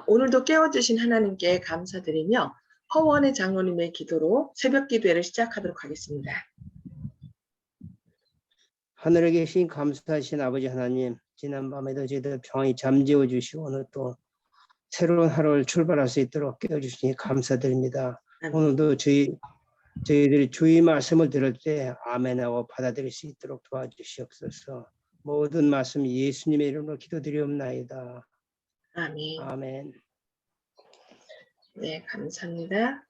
오늘도 깨워주신 하나님께 감사드리며 허원의 장로님의 기도로 새벽 기도회를 시작하도록 하겠습니다. 하늘에 계신 감사하신 아버지 하나님, 지난밤에도 저희들 평안히 잠재워 주시고 오늘 또 새로운 하루를 출발할 수 있도록 깨워주시니 감사드립니다. 오늘도 저희들이 주의 말씀을 들을 때 아멘하고 받아들일 수 있도록 도와주시옵소서. 모든 말씀 예수님의 이름으로 기도드리옵나이다. 아멘. 아멘. 네, 감사합니다.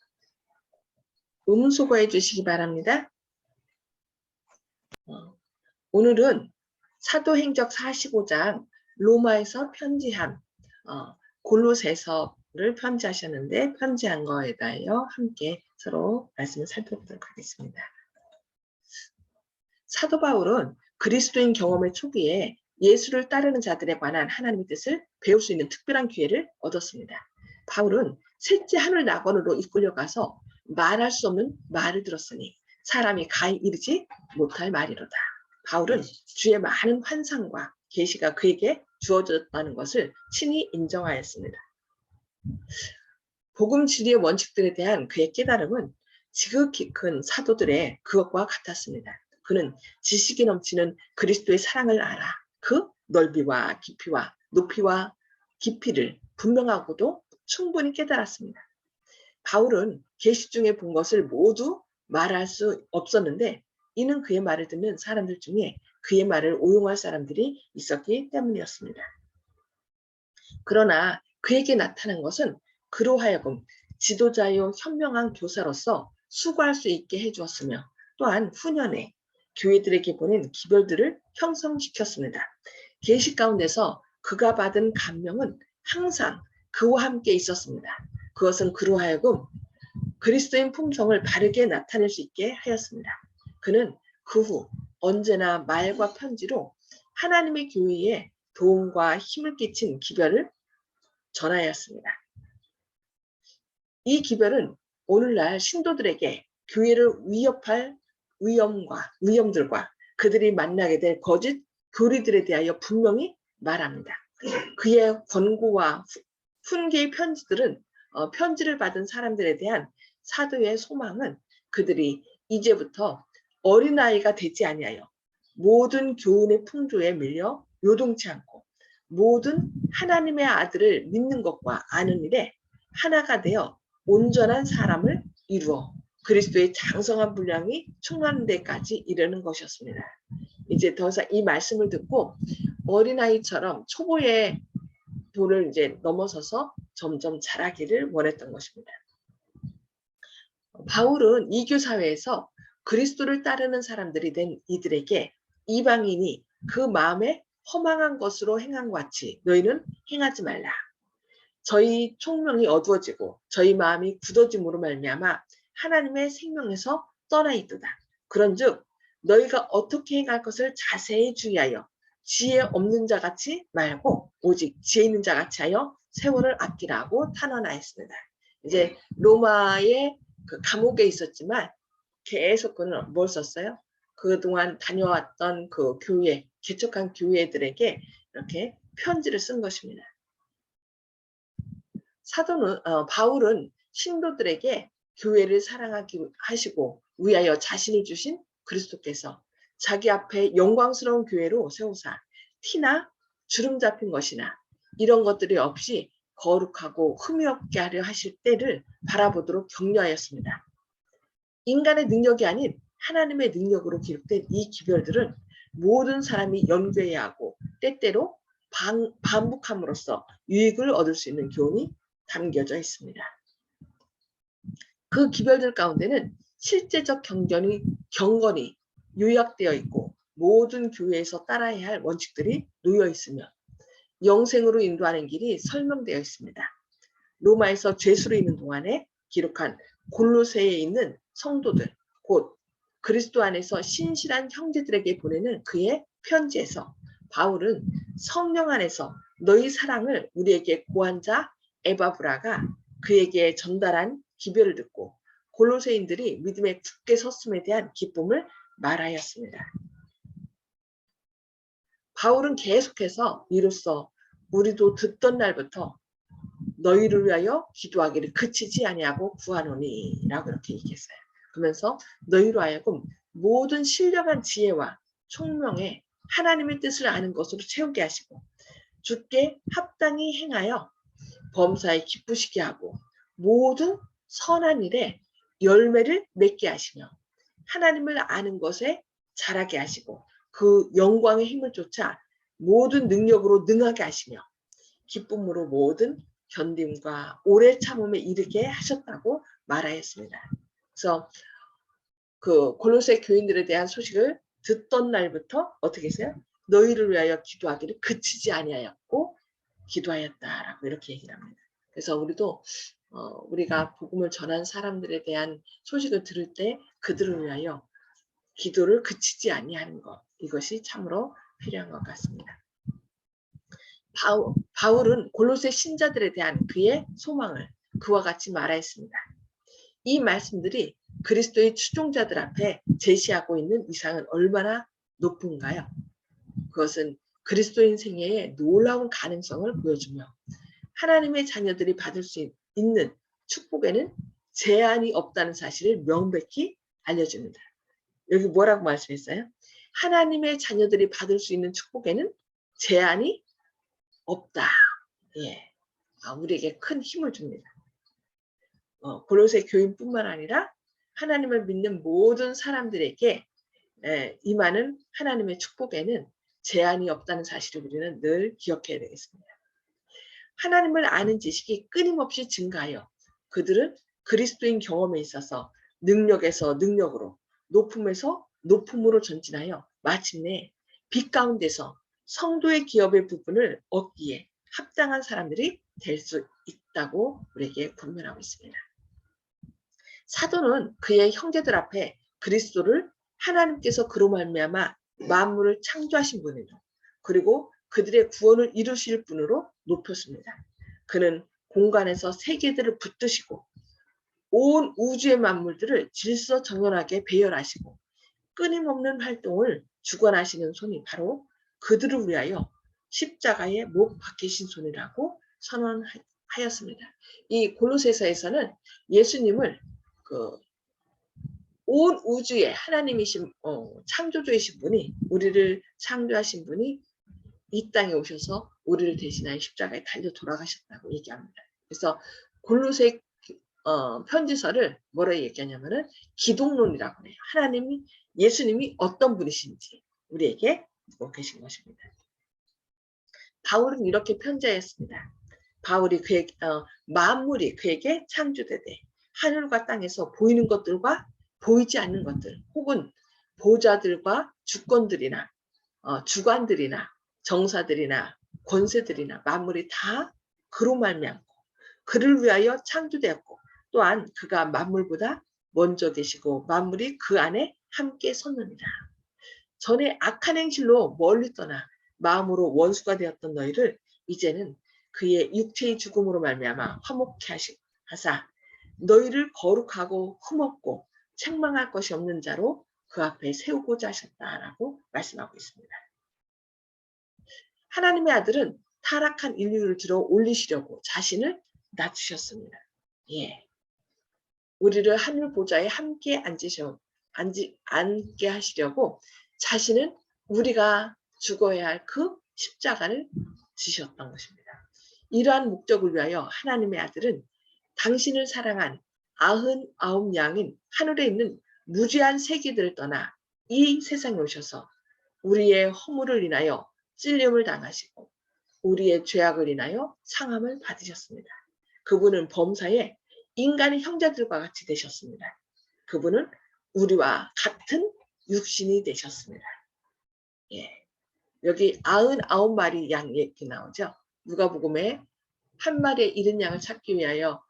수고해 주시기 바랍니다. 오늘은 사도행적 45장 로마에서 편지한 골로새서를 편지하셨는데 편지한 거에 대하여 함께 서로 말씀을 살펴보도록 하겠습니다. 사도 바울은 그리스도인 경험의 초기에 예수를 따르는 자들에 관한 하나님의 뜻을 배울 수 있는 특별한 기회를 얻었습니다. 바울은 셋째 하늘 낙원으로 이끌려가서 말할 수 없는 말을 들었으니 사람이 가히 이르지 못할 말이로다. 바울은 주의 많은 환상과 계시가 그에게 주어졌다는 것을 친히 인정하였습니다. 복음 진리의 원칙들에 대한 그의 깨달음은 지극히 큰 사도들의 그것과 같았습니다. 그는 지식이 넘치는 그리스도의 사랑을 알아 그 넓이와 깊이와 높이와 깊이를 분명하고도 충분히 깨달았습니다. 바울은 계시 중에 본 것을 모두 말할 수 없었는데 이는 그의 말을 듣는 사람들 중에 그의 말을 오용할 사람들이 있었기 때문이었습니다. 그러나 그에게 나타난 것은 그로 하여금 지도자요 현명한 교사로서 수고할 수 있게 해주었으며 또한 후년에 교회들에게 보낸 기별들을 형성시켰습니다. 계시 가운데서 그가 받은 감명은 항상 그와 함께 있었습니다. 그것은 그로 하여금 그리스도인 품성을 바르게 나타낼 수 있게 하였습니다. 그는 그 후 언제나 말과 편지로 하나님의 교회에 도움과 힘을 끼친 기별을 전하였습니다. 이 기별은 오늘날 신도들에게 교회를 위협할 위험들과 그들이 만나게 될 거짓 교리들에 대하여 분명히 말합니다. 그의 권고와 훈계의 편지들은 편지를 받은 사람들에 대한 사도의 소망은 그들이 이제부터 어린아이가 되지 아니하여 모든 교훈의 풍조에 밀려 요동치 않고 모든 하나님의 아들을 믿는 것과 아는 일에 하나가 되어 온전한 사람을 이루어 그리스도의 장성한 분량이 충만한 데까지 이르는 것이었습니다. 이제 더 이상 이 말씀을 듣고 어린아이처럼 초보의 도를 이제 넘어서서 점점 자라기를 원했던 것입니다. 바울은 이교 사회에서 그리스도를 따르는 사람들이 된 이들에게 이방인이 그 마음에 허망한 것으로 행한 것 같이 너희는 행하지 말라. 저희 총명이 어두워지고 저희 마음이 굳어짐으로 말미암아 하나님의 생명에서 떠나 있도다. 그런즉 너희가 어떻게 행할 것을 자세히 주의하여 지혜 없는 자같이 말고 오직 지혜 있는 자같이 하여 세월을 아끼라고 탄원하였습니다. 이제 로마의 그 감옥에 있었지만 계속 그는 뭘 썼어요? 그동안 다녀왔던 그 교회, 개척한 교회들에게 이렇게 편지를 쓴 것입니다. 바울은 신도들에게 교회를 사랑하기 하시고 위하여 자신을 주신 그리스도께서 자기 앞에 영광스러운 교회로 세우사 티나 주름 잡힌 것이나 이런 것들이 없이 거룩하고 흠이 없게 하려 하실 때를 바라보도록 격려하였습니다. 인간의 능력이 아닌 하나님의 능력으로 기록된 이 기별들은 모든 사람이 연구해야 하고 때때로 반복함으로써 유익을 얻을 수 있는 교훈이 담겨져 있습니다. 그 기별들 가운데는 실제적 경건이 요약되어 있고 모든 교회에서 따라야 할 원칙들이 놓여 있으며 영생으로 인도하는 길이 설명되어 있습니다. 로마에서 죄수로 있는 동안에 기록한 골로새에 있는 성도들, 곧 그리스도 안에서 신실한 형제들에게 보내는 그의 편지에서 바울은 성령 안에서 너희 사랑을 우리에게 고한 자 에바브라가 그에게 전달한 기별을 듣고 골로새인들이 믿음에 굳게 섰음에 대한 기쁨을 말하였습니다. 바울은 계속해서 이로써 우리도 듣던 날부터 너희를 위하여 기도하기를 그치지 아니하고 구하노니 라고 이렇게 얘기했어요. 그러면서 너희로 하여금 모든 신령한 지혜와 총명에 하나님의 뜻을 아는 것으로 채우게 하시고 주께 합당히 행하여 범사에 기쁘시게 하고 모든 선한 일에 열매를 맺게 하시며 하나님을 아는 것에 자라게 하시고 그 영광의 힘을 쫓아 모든 능력으로 능하게 하시며 기쁨으로 모든 견딤과 오래 참음에 이르게 하셨다고 말하였습니다. 그래서 그 골로새 교인들에 대한 소식을 듣던 날부터 어떻게 했어요? 너희를 위하여 기도하기를 그치지 아니하였고 기도하였다라고 이렇게 얘기를 합니다. 그래서 우리도 우리가 복음을 전한 사람들에 대한 소식을 들을 때 그들을 위하여 기도를 그치지 아니하는 것, 이것이 참으로 필요한 것 같습니다. 바울은 골로새 신자들에 대한 그의 소망을 그와 같이 말하였습니다. 이 말씀들이 그리스도의 추종자들 앞에 제시하고 있는 이상은 얼마나 높은가요? 그것은 그리스도인 생애의 놀라운 가능성을 보여주며 하나님의 자녀들이 받을 수 있는 축복에는 제한이 없다는 사실을 명백히 알려줍니다. 여기 뭐라고 말씀했어요? 하나님의 자녀들이 받을 수 있는 축복에는 제한이 없다. 예, 우리에게 큰 힘을 줍니다. 골로새 교인뿐만 아니라 하나님을 믿는 모든 사람들에게 임하는 하나님의 축복에는 제한이 없다는 사실을 우리는 늘 기억해야 되겠습니다. 하나님을 아는 지식이 끊임없이 증가하여 그들은 그리스도인 경험에 있어서 능력에서 능력으로 높음에서 높음으로 전진하여 마침내 빛 가운데서 성도의 기업의 부분을 얻기에 합당한 사람들이 될 수 있다고 우리에게 분명하고 있습니다. 사도는 그의 형제들 앞에 그리스도를 하나님께서 그로 말미암아 만물을 창조하신 분이로 그리고 그들의 구원을 이루실 분으로 높였습니다. 그는 공간에서 세계들을 붙드시고 온 우주의 만물들을 질서정연하게 배열하시고 끊임없는 활동을 주관하시는 손이 바로 그들을 위하여 십자가에 못 박히신 손이라고 선언하였습니다. 이 골로새서에서는 예수님을 온 우주의 하나님이신 창조주이신 분이 우리를 창조하신 분이 이 땅에 오셔서 우리를 대신하여 십자가에 달려 돌아가셨다고 얘기합니다. 그래서 골로새 편지서를 뭐라 얘기하냐면은 기독론이라고 해요. 예수님이 어떤 분이신지 우리에게 듣고 계신 것입니다. 바울은 이렇게 편지하였습니다. 바울이 만물이 그에게 창조되되 하늘과 땅에서 보이는 것들과 보이지 않는 것들 혹은 보좌들과 주권들이나 주관들이나 정사들이나 권세들이나 만물이 다 그로 말미암고 그를 위하여 창조되었고 또한 그가 만물보다 먼저 계시고 만물이 그 안에 함께 섰느니라. 전에 악한 행실로 멀리 떠나 마음으로 원수가 되었던 너희를 이제는 그의 육체의 죽음으로 말미암아 화목케 하사 너희를 거룩하고 흠없고 책망할 것이 없는 자로 그 앞에 세우고자 하셨다라고 말씀하고 있습니다. 하나님의 아들은 타락한 인류를 들어 올리시려고 자신을 낮추셨습니다. 예, 우리를 하늘 보좌에 함께 앉게 하시려고 자신은 우리가 죽어야 할 그 십자가를 지셨던 것입니다. 이러한 목적을 위하여 하나님의 아들은 당신을 사랑한 99 양인 하늘에 있는 무지한 세계들을 떠나 이 세상에 오셔서 우리의 허물을 인하여 찔림을 당하시고 우리의 죄악을 인하여 상함을 받으셨습니다. 그분은 범사에 인간의 형제들과 같이 되셨습니다. 그분은 우리와 같은 육신이 되셨습니다. 예, 여기 99마리 양 얘기 나오죠. 누가복음에 한 마리의 잃은 양을 찾기 위하여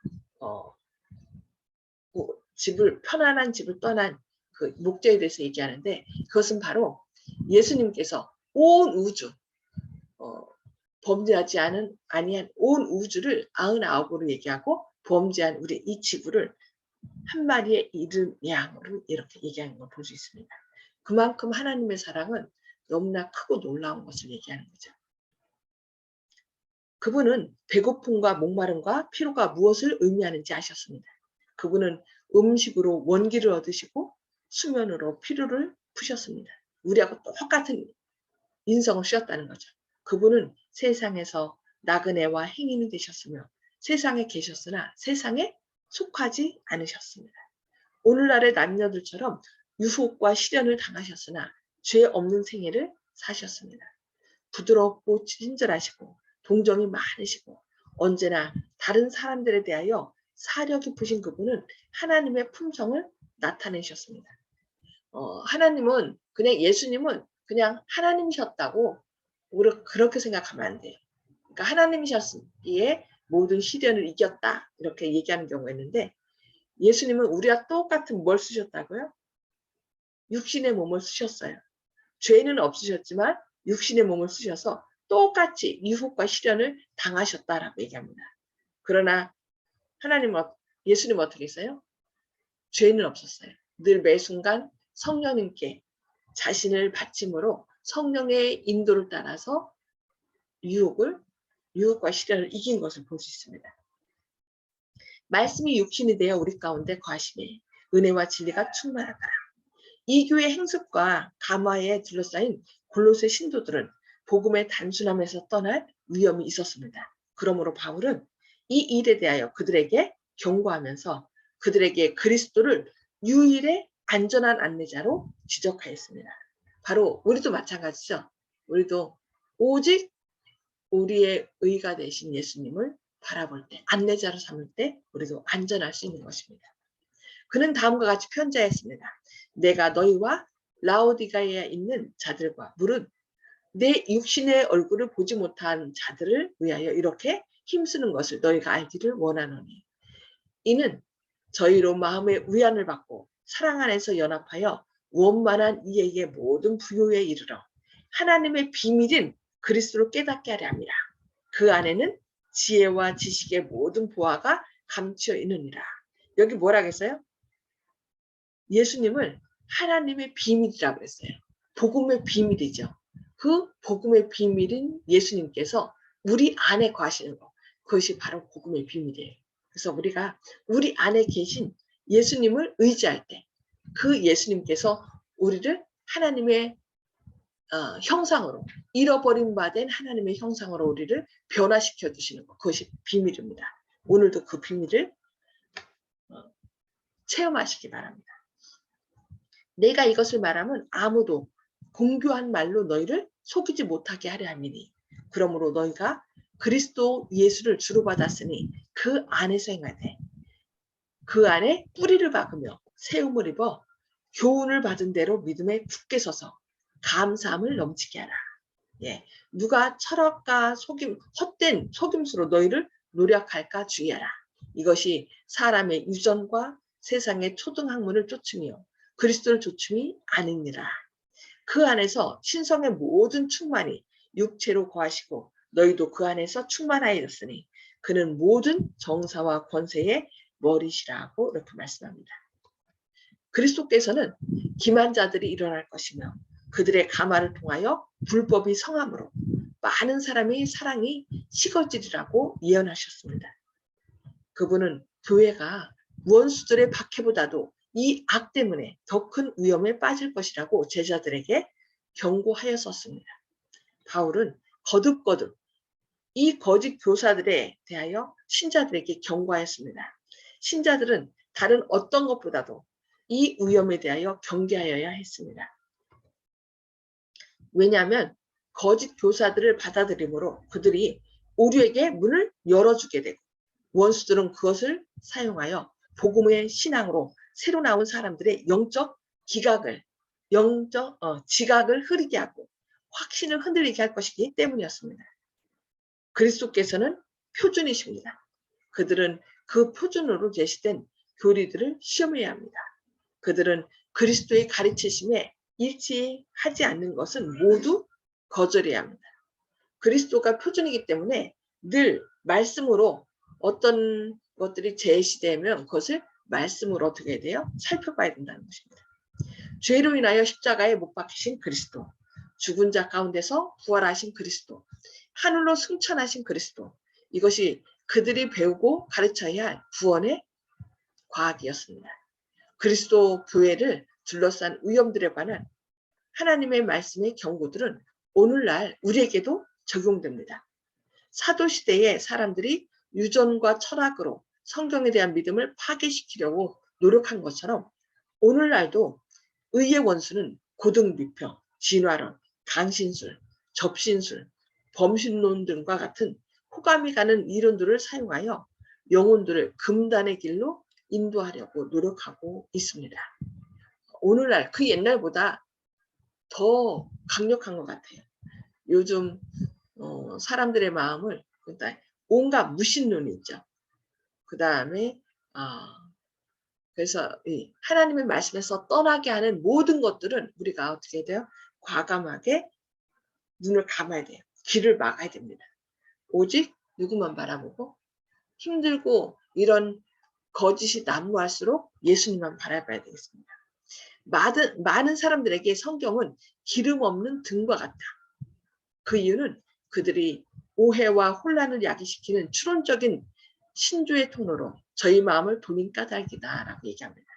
편안한 집을 떠난 그 목적에 대해서 얘기하는데 그것은 바로 예수님께서 온 우주 범죄하지 아니한 온 우주를 99으로 얘기하고 범죄한 우리 이 지구를 한 마리의 잃은 양으로 이렇게 얘기하는 걸 볼 수 있습니다. 그만큼 하나님의 사랑은 너무나 크고 놀라운 것을 얘기하는 거죠. 그분은 배고픔과 목마름과 피로가 무엇을 의미하는지 아셨습니다. 그분은 음식으로 원기를 얻으시고 수면으로 피로를 푸셨습니다. 우리하고 똑같은 인성을 씌웠다는 거죠. 그분은 세상에서 나그네와 행인이 되셨으며 세상에 계셨으나 세상에 속하지 않으셨습니다. 오늘날의 남녀들처럼 유혹과 시련을 당하셨으나 죄 없는 생애를 사셨습니다. 부드럽고 친절하시고 동정이 많으시고 언제나 다른 사람들에 대하여 사려 깊으신 그분은 하나님의 품성을 나타내셨습니다. 하나님은 그냥 예수님은 그냥 하나님이셨다고 우리가 그렇게 생각하면 안 돼요. 그러니까 하나님이셨기에 모든 시련을 이겼다 이렇게 얘기하는 경우가 있는데 예수님은 우리와 똑같은 뭘 쓰셨다고요? 육신의 몸을 쓰셨어요. 죄는 없으셨지만 육신의 몸을 쓰셔서 똑같이 유혹과 시련을 당하셨다라고 얘기합니다. 그러나 하나님은 예수님은 어떻게 했어요? 죄는 없었어요. 늘 매순간 성령님께 자신을 바침으로 성령의 인도를 따라서 유혹과 시련을 이긴 것을 볼 수 있습니다. 말씀이 육신이 되어 우리 가운데 거하시매 은혜와 진리가 충만하더라. 이 교회 행습과 감화에 둘러싸인 골로새 신도들은 복음의 단순함에서 떠날 위험이 있었습니다. 그러므로 바울은 이 일에 대하여 그들에게 경고하면서 그들에게 그리스도를 유일의 안전한 안내자로 지적하였습니다. 바로 우리도 마찬가지죠. 우리도 오직 우리의 의가 되신 예수님을 바라볼 때, 안내자로 삼을 때 우리도 안전할 수 있는 것입니다. 그는 다음과 같이 편지하였습니다. 내가 너희와 라오디가에 있는 자들과 물은 내 육신의 얼굴을 보지 못한 자들을 위하여 이렇게 힘쓰는 것을 너희가 알기를 원하노니 이는 저희로 마음의 위안을 받고 사랑 안에서 연합하여 원만한 이에게 모든 부요에 이르러 하나님의 비밀인 그리스도를 깨닫게 하려 함이라. 그 안에는 지혜와 지식의 모든 보화가 감추어 있느니라. 여기 뭐라겠어요? 예수님을 하나님의 비밀이라고 했어요. 복음의 비밀이죠. 그 복음의 비밀인 예수님께서 우리 안에 거하시는 것. 그것이 바로 복음의 비밀이에요. 그래서 우리가 우리 안에 계신 예수님을 의지할 때 그 예수님께서 우리를 하나님의 형상으로 잃어버린 바 된 하나님의 형상으로 우리를 변화시켜 주시는 것. 그것이 비밀입니다. 오늘도 그 비밀을 체험하시기 바랍니다. 내가 이것을 말하면 아무도 공교한 말로 너희를 속이지 못하게 하려 함이니 그러므로 너희가 그리스도 예수를 주로 받았으니 그 안에서 행하되 그 안에 뿌리를 박으며 세움을 입어 교훈을 받은 대로 믿음에 굳게 서서 감사함을 넘치게 하라. 예, 누가 철학과 헛된 속임수로 너희를 노력할까 주의하라. 이것이 사람의 유전과 세상의 초등학문을 쫓으며 그리스도를 쫓음이 아니니라. 그 안에서 신성의 모든 충만이 육체로 거하시고 너희도 그 안에서 충만하였으니 그는 모든 정사와 권세의 머리시라고 이렇게 말씀합니다. 그리스도께서는 기만 자들이 일어날 것이며 그들의 가마를 통하여 불법이 성함으로 많은 사람의 사랑이 식어지리라고 예언하셨습니다. 그분은 교회가 원수들의 박해보다도 이 악 때문에 더 큰 위험에 빠질 것이라고 제자들에게 경고하였었습니다. 바울은 거듭거듭 이 거짓 교사들에 대하여 신자들에게 경고하였습니다. 신자들은 다른 어떤 것보다도 이 위험에 대하여 경계하여야 했습니다. 왜냐하면 거짓 교사들을 받아들임으로 그들이 우리에게 문을 열어주게 되고 원수들은 그것을 사용하여 복음의 신앙으로 새로 나온 사람들의 영적 지각을 흐리게 하고 확신을 흔들리게 할 것이기 때문이었습니다. 그리스도께서는 표준이십니다. 그들은 그 표준으로 제시된 교리들을 시험해야 합니다. 그들은 그리스도의 가르치심에 일치하지 않는 것은 모두 거절해야 합니다. 그리스도가 표준이기 때문에 늘 말씀으로 어떤 것들이 제시되면 그것을 말씀으로 어떻게 해야 돼요? 살펴봐야 된다는 것입니다. 죄로 인하여 십자가에 못 박히신 그리스도, 죽은 자 가운데서 부활하신 그리스도, 하늘로 승천하신 그리스도, 이것이 그들이 배우고 가르쳐야 할 구원의 과학이었습니다. 그리스도 교회를 둘러싼 위험들에 관한 하나님의 말씀의 경고들은 오늘날 우리에게도 적용됩니다. 사도시대의 사람들이 유전과 철학으로 성경에 대한 믿음을 파괴시키려고 노력한 것처럼 오늘날도 의의 원수는 고등비평, 진화론, 강신술, 접신술, 범신론 등과 같은 호감이 가는 이론들을 사용하여 영혼들을 금단의 길로 인도하려고 노력하고 있습니다. 오늘날 그 옛날보다 더 강력한 것 같아요. 요즘 사람들의 마음을 온갖 무신론이 있죠. 그 다음에 그래서 하나님의 말씀에서 떠나게 하는 모든 것들은 우리가 어떻게 해야 돼요? 과감하게 눈을 감아야 돼요. 귀를 막아야 됩니다. 오직 누구만 바라보고 힘들고 이런 거짓이 난무할수록 예수님만 바라봐야 되겠습니다. 많은 사람들에게 성경은 기름 없는 등과 같다. 그 이유는 그들이 오해와 혼란을 야기시키는 추론적인 신조의 통로로 저희 마음을 돌린 까닭이다라고 얘기합니다.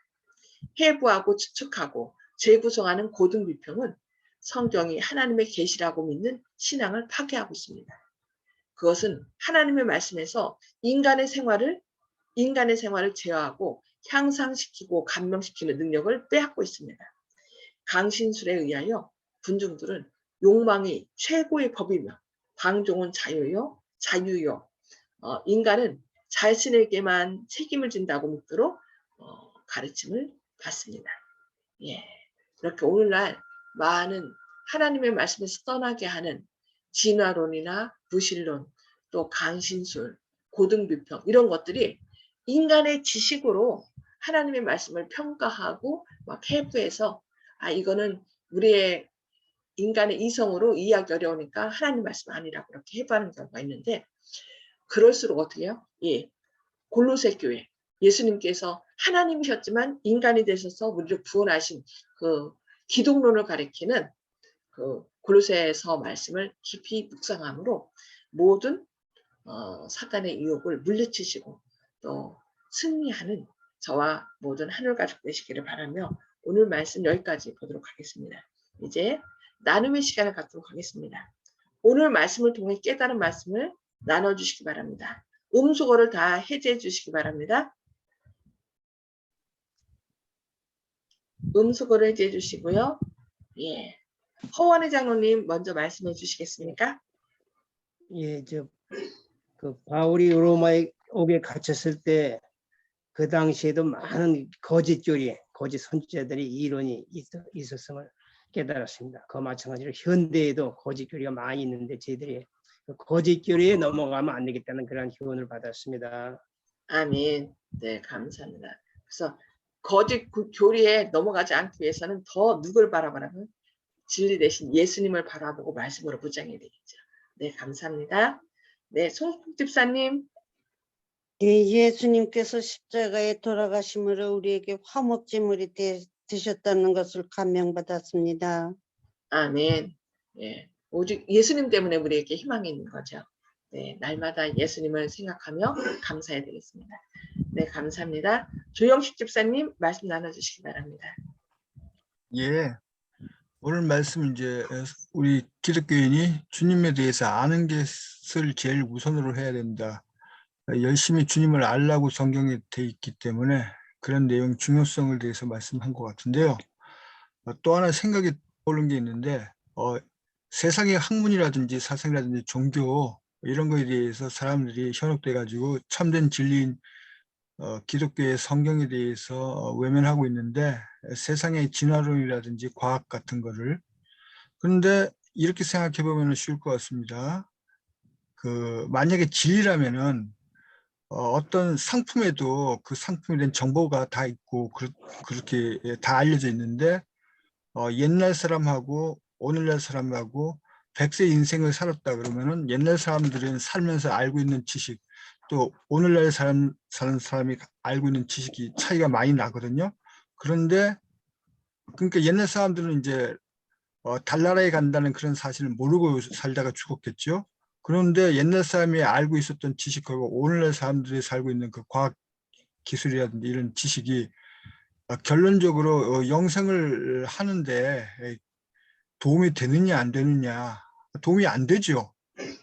해부하고 추측하고 재구성하는 고등비평은 성경이 하나님의 계시라고 믿는 신앙을 파괴하고 있습니다. 그것은 하나님의 말씀에서 인간의 생활을 제어하고 향상시키고 감명시키는 능력을 빼앗고 있습니다. 강신술에 의하여 군중들은 욕망이 최고의 법이며 방종은 자유요. 인간은 자신에게만 책임을 진다고 믿도록 가르침을 받습니다. 예, 이렇게 오늘날 많은 하나님의 말씀에서 떠나게 하는 진화론이나 무신론, 또 강신술, 고등비평 이런 것들이 인간의 지식으로 하나님의 말씀을 평가하고 막 해부해서 이거는 우리의 인간의 이성으로 이해하기 어려우니까 하나님 말씀 아니라고 그렇게 해부하는 경우가 있는데, 그럴수록 어떻게 해요? 예, 골로새 교회 예수님께서 하나님이셨지만 인간이 되셔서 우리를 구원하신 그 기독론을 가리키는 그 골로새서 말씀을 깊이 묵상함으로 모든 사탄의 유혹을 물리치시고 또 승리하는 저와 모든 하늘 가족 되시기를 바라며 오늘 말씀 여기까지 보도록 하겠습니다. 이제 나눔의 시간을 갖도록 하겠습니다. 오늘 말씀을 통해 깨달은 말씀을 나눠주시기 바랍니다. 음수거를 다 해제해 주시기 바랍니다. 음수거를 해제해 주시고요. 예, 허원의 장로님 먼저 말씀해 주시겠습니까? 예, 그 바울이 로마에 옥에 갇혔을 때 그 당시에도 많은 거짓 교리, 거짓 선지자들이 이론이 있었음을 깨달았습니다. 그 마찬가지로 현대에도 거짓 교리가 많이 있는데 저희들이 그 거짓 교리에 넘어가면 안 되겠다는 그런 교훈을 받았습니다. 아멘. 네, 감사합니다. 그래서 거짓 교리에 넘어가지 않기 위해서는 더 누굴 바라보라면 진리 대신 예수님을 바라보고 말씀으로 무장해야 되겠죠. 네, 감사합니다. 네, 송숙 집사님. 예, 예수님께서 십자가에 돌아가심으로 우리에게 화목제물이 되셨다는 것을 감명받았습니다. 아멘. 예, 오직 예수님 때문에 우리에게 희망이 있는 거죠. 네, 날마다 예수님을 생각하며 감사해야 되겠습니다. 네, 감사합니다. 조영식 집사님 말씀 나눠주시기 바랍니다. 예, 오늘 말씀 이제 우리 기독교인이 주님에 대해서 아는 것을 제일 우선으로 해야 된다. 열심히 주님을 알라고 성경에 돼 있기 때문에 그런 내용 중요성을 대해서 말씀한 것 같은데요. 또 하나 생각이 떠오른 게 있는데 세상의 학문이라든지 사상이라든지 종교 이런 거에 대해서 사람들이 현혹돼 가지고 참된 진리인 기독교의 성경에 대해서 외면하고 있는데 세상의 진화론이라든지 과학 같은 거를, 그런데 이렇게 생각해 보면 쉬울 것 같습니다. 만약에 진리라면은 어떤 상품에도 그 상품에 대한 정보가 다 있고 그렇게 다 알려져 있는데 옛날 사람하고 오늘날 사람하고 100세 인생을 살았다 그러면은 옛날 사람들은 살면서 알고 있는 지식, 또 오늘날 사는 사람이 알고 있는 지식이 차이가 많이 나거든요. 그런데 그러니까 옛날 사람들은 이제 달나라에 간다는 그런 사실을 모르고 살다가 죽었겠죠. 그런데 옛날 사람이 알고 있었던 지식하고 오늘날 사람들이 살고 있는 그 과학 기술이라든지 이런 지식이 결론적으로 영생을 하는데 도움이 되느냐 안 되느냐, 도움이 안 되죠.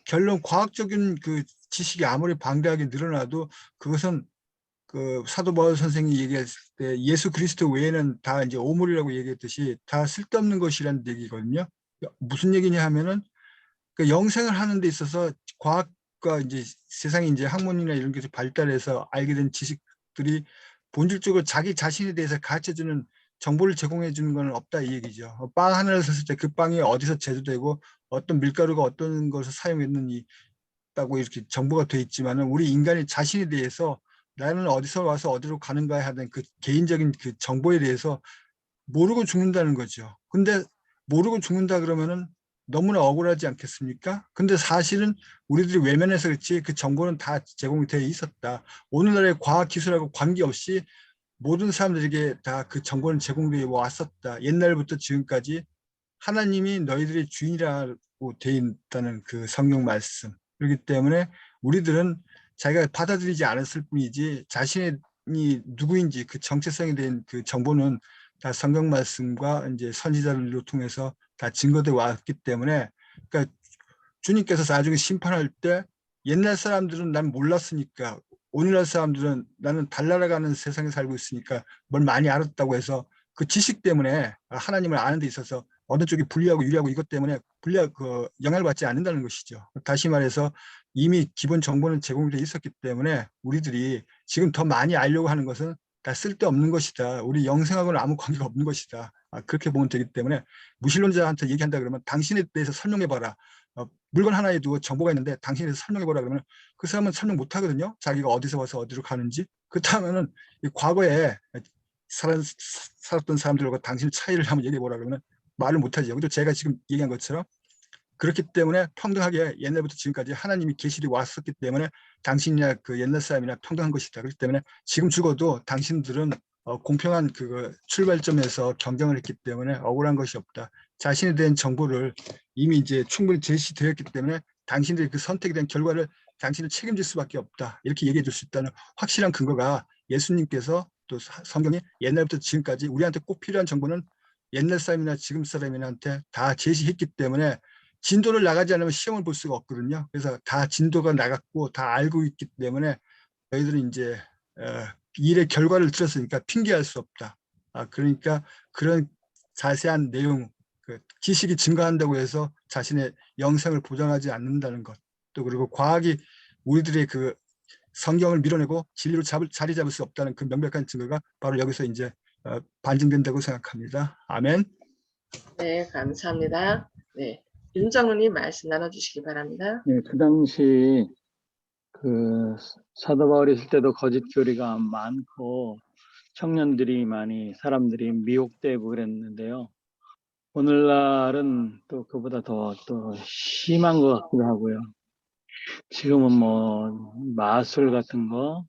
결론 과학적인 그 지식이 아무리 방대하게 늘어나도 그것은 그 사도 바울 선생이 얘기했을 때 예수 그리스도 외에는 다 이제 오물이라고 얘기했듯이 다 쓸데없는 것이라는 얘기거든요. 무슨 얘기냐 하면은 그 영생을 하는 데 있어서 과학과 이제 세상에 이제 학문이나 이런 게 발달해서 알게 된 지식들이 본질적으로 자기 자신에 대해서 가르쳐주는 정보를 제공해 주는 건 없다 이 얘기죠. 빵 하나를 샀을 때 그 빵이 어디서 제조되고 어떤 밀가루가 어떤 것을 사용했는지 다고 이렇게 정보가 돼 있지만은 우리 인간의 자신에 대해서 나는 어디서 와서 어디로 가는가 하는 그 개인적인 그 정보에 대해서 모르고 죽는다는 거죠. 근데 모르고 죽는다 그러면은 너무나 억울하지 않겠습니까? 근데 사실은 우리들이 외면해서 그렇지 그 정보는 다 제공이 되어 있었다. 오늘날의 과학 기술하고 관계없이 모든 사람들에게 다 그 정보는 제공되어 왔었다. 옛날부터 지금까지 하나님이 너희들의 주인이라고 되어 있다는 그 성경 말씀. 그렇기 때문에 우리들은 자기가 받아들이지 않았을 뿐이지 자신이 누구인지 그 정체성에 대한 그 정보는 다 성경 말씀과 이제 선지자들로 통해서 다 증거되어 왔기 때문에, 그러니까 주님께서 나중에 심판할 때 옛날 사람들은 난 몰랐으니까 오늘날 사람들은 나는 달나라가는 세상에 살고 있으니까 뭘 많이 알았다고 해서 그 지식 때문에 하나님을 아는 데 있어서 어느 쪽이 불리하고 유리하고 이것 때문에 그 영향을 받지 않는다는 것이죠. 다시 말해서 이미 기본 정보는 제공되어 있었기 때문에 우리들이 지금 더 많이 알려고 하는 것은 다 쓸데없는 것이다. 우리 영생하고는 아무 관계가 없는 것이다. 그렇게 보면 되기 때문에 무신론자한테 얘기한다 그러면 당신에 대해서 설명해봐라. 물건 하나에 두고 정보가 있는데 당신에 대해서 설명해보라 그러면 그 사람은 설명 못 하거든요. 자기가 어디서 와서 어디로 가는지. 그렇다면은 과거에 살았던 사람들과 당신의 차이를 한번 얘기해보라 그러면 말을 못하죠. 근데 제가 지금 얘기한 것처럼 그렇기 때문에 평등하게 옛날부터 지금까지 하나님이 계시되 왔었기 때문에 당신이나 그 옛날 사람이나 평등한 것이다. 그렇기 때문에 지금 죽어도 당신들은 공평한 그 출발점에서 경쟁을 했기 때문에 억울한 것이 없다. 자신에 대한 정보를 이미 이제 충분히 제시되었기 때문에 당신들의 그 선택에 대한 결과를 당신을 책임질 수밖에 없다. 이렇게 얘기해 줄 수 있다는 확실한 근거가 예수님께서 또 성경이 옛날부터 지금까지 우리한테 꼭 필요한 정보는 옛날 사람이나 지금 사람한테 다 제시했기 때문에 진도를 나가지 않으면 시험을 볼 수가 없거든요. 그래서 다 진도가 나갔고 다 알고 있기 때문에 너희들은 이제 일의 결과를 들었으니까 핑계할 수 없다. 그러니까 그런 자세한 내용, 그 지식이 증가한다고 해서 자신의 영생을 보장하지 않는다는 것. 또 그리고 과학이 우리들의 그 성경을 밀어내고 진리로 자리 잡을 수 없다는 그 명백한 증거가 바로 여기서 이제 반증된다고 생각합니다. 아멘. 네, 감사합니다. 네, 윤정훈님 말씀 나눠주시기 바랍니다. 네, 그 당시 그 사도 바울이 있을 때도 거짓 교리가 많고 청년들이 많이 사람들이 미혹되고 그랬는데요. 오늘날은 또 그보다 더 또 심한 것 같기도 하고요. 지금은 뭐 마술 같은 거,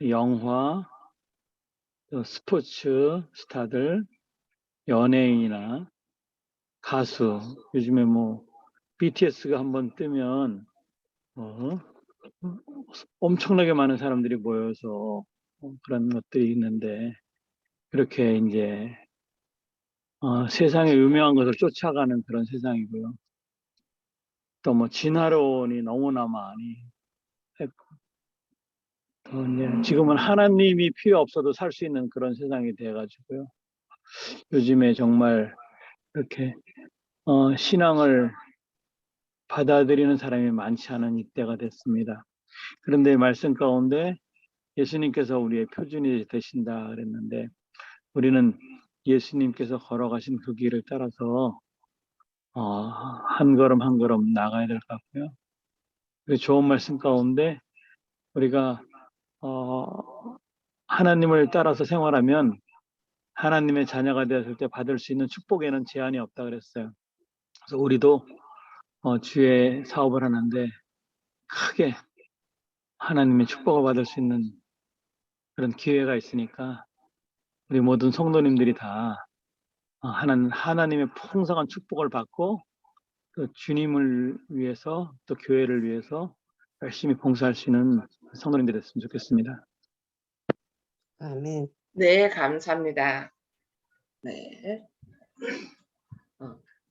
영화, 또 스포츠 스타들, 연예인이나 가수, 요즘에 뭐 BTS가 한번 뜨면 엄청나게 많은 사람들이 모여서 그런 것들이 있는데 그렇게 이제 세상에 유명한 것을 쫓아가는 그런 세상이고요. 또 뭐 진화론이 너무나 많이 했고 또 이제 지금은 하나님이 필요 없어도 살 수 있는 그런 세상이 돼가지고요. 요즘에 정말 이렇게 신앙을 받아들이는 사람이 많지 않은 이때가 됐습니다. 그런데 말씀 가운데 예수님께서 우리의 표준이 되신다 그랬는데 우리는 예수님께서 걸어가신 그 길을 따라서 한 걸음 한 걸음 나가야 될 것 같고요. 그 좋은 말씀 가운데 우리가 하나님을 따라서 생활하면 하나님의 자녀가 되었을 때 받을 수 있는 축복에는 제한이 없다 그랬어요. 그래서 우리도 주의 사업을 하는데 크게 하나님의 축복을 받을 수 있는 그런 기회가 있으니까 우리 모든 성도님들이 다 하나님의 풍성한 축복을 받고 또 주님을 위해서 또 교회를 위해서 열심히 봉사할 수 있는 성도님들이 됐으면 좋겠습니다. 아멘. 네, 감사합니다. 네.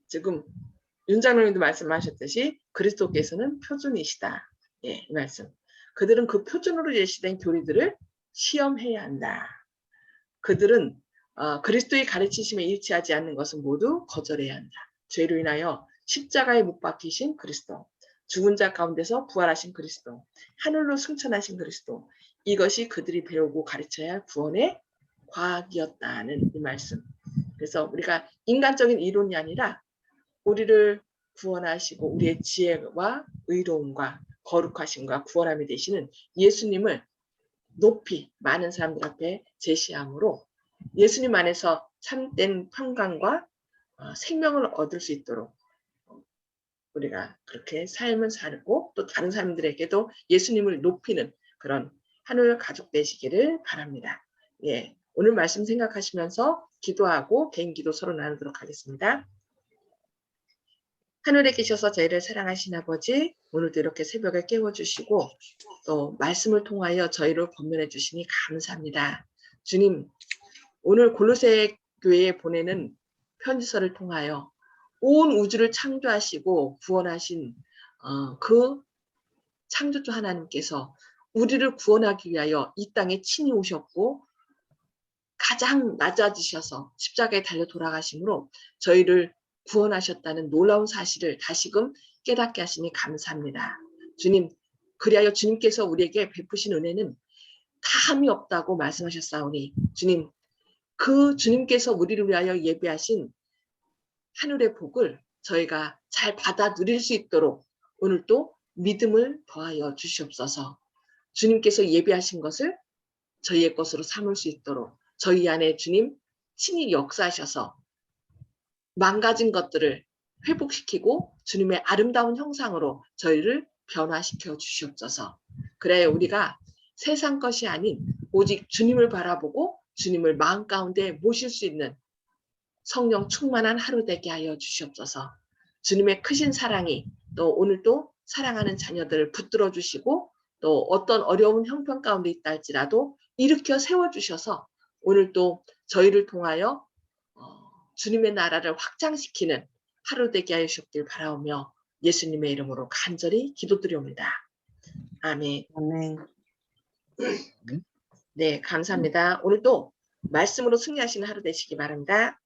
지금 윤 장로님도 말씀하셨듯이 그리스도께서는 표준이시다. 예, 이 말씀. 그들은 그 표준으로 제시된 교리들을 시험해야 한다. 그들은 그리스도의 가르치심에 일치하지 않는 것은 모두 거절해야 한다. 죄로 인하여 십자가에 못 박히신 그리스도, 죽은 자 가운데서 부활하신 그리스도, 하늘로 승천하신 그리스도, 이것이 그들이 배우고 가르쳐야 할 구원의 과학이었다는 이 말씀. 그래서 우리가 인간적인 이론이 아니라 우리를 구원하시고 우리의 지혜와 의로움과 거룩하심과 구원함이 되시는 예수님을 높이 많은 사람들 앞에 제시함으로 예수님 안에서 참된 평강과 생명을 얻을 수 있도록 우리가 그렇게 삶을 살고 또 다른 사람들에게도 예수님을 높이는 그런 하늘 가족 되시기를 바랍니다. 예, 오늘 말씀 생각하시면서 기도하고 개인 기도 서로 나누도록 하겠습니다. 하늘에 계셔서 저희를 사랑하신 아버지, 오늘도 이렇게 새벽에 깨워주시고 또 말씀을 통하여 저희를 권면해 주시니 감사합니다. 주님, 오늘 골로새 교회에 보내는 편지서를 통하여 온 우주를 창조하시고 구원하신 그 창조주 하나님께서 우리를 구원하기 위하여 이 땅에 친히 오셨고 가장 낮아지셔서 십자가에 달려 돌아가심으로 저희를 구원하셨다는 놀라운 사실을 다시금 깨닫게 하시니 감사합니다. 주님, 그리하여 주님께서 우리에게 베푸신 은혜는 다함이 없다고 말씀하셨사오니 주님, 그 주님께서 우리를 위하여 예비하신 하늘의 복을 저희가 잘 받아 누릴 수 있도록 오늘도 믿음을 더하여 주시옵소서. 주님께서 예비하신 것을 저희의 것으로 삼을 수 있도록 저희 안에 주님 친히 역사하셔서 망가진 것들을 회복시키고 주님의 아름다운 형상으로 저희를 변화시켜 주시옵소서. 그래야 우리가 세상 것이 아닌 오직 주님을 바라보고 주님을 마음 가운데 모실 수 있는 성령 충만한 하루 되게 하여 주시옵소서. 주님의 크신 사랑이 또 오늘도 사랑하는 자녀들을 붙들어 주시고 또 어떤 어려운 형편 가운데 있다 할지라도 일으켜 세워주셔서 오늘도 저희를 통하여 주님의 나라를 확장시키는 하루 되게 하여 주시길 바라오며 예수님의 이름으로 간절히 기도드리옵니다. 아멘. 아멘. 네, 감사합니다. 오늘도 말씀으로 승리하시는 하루 되시기 바랍니다.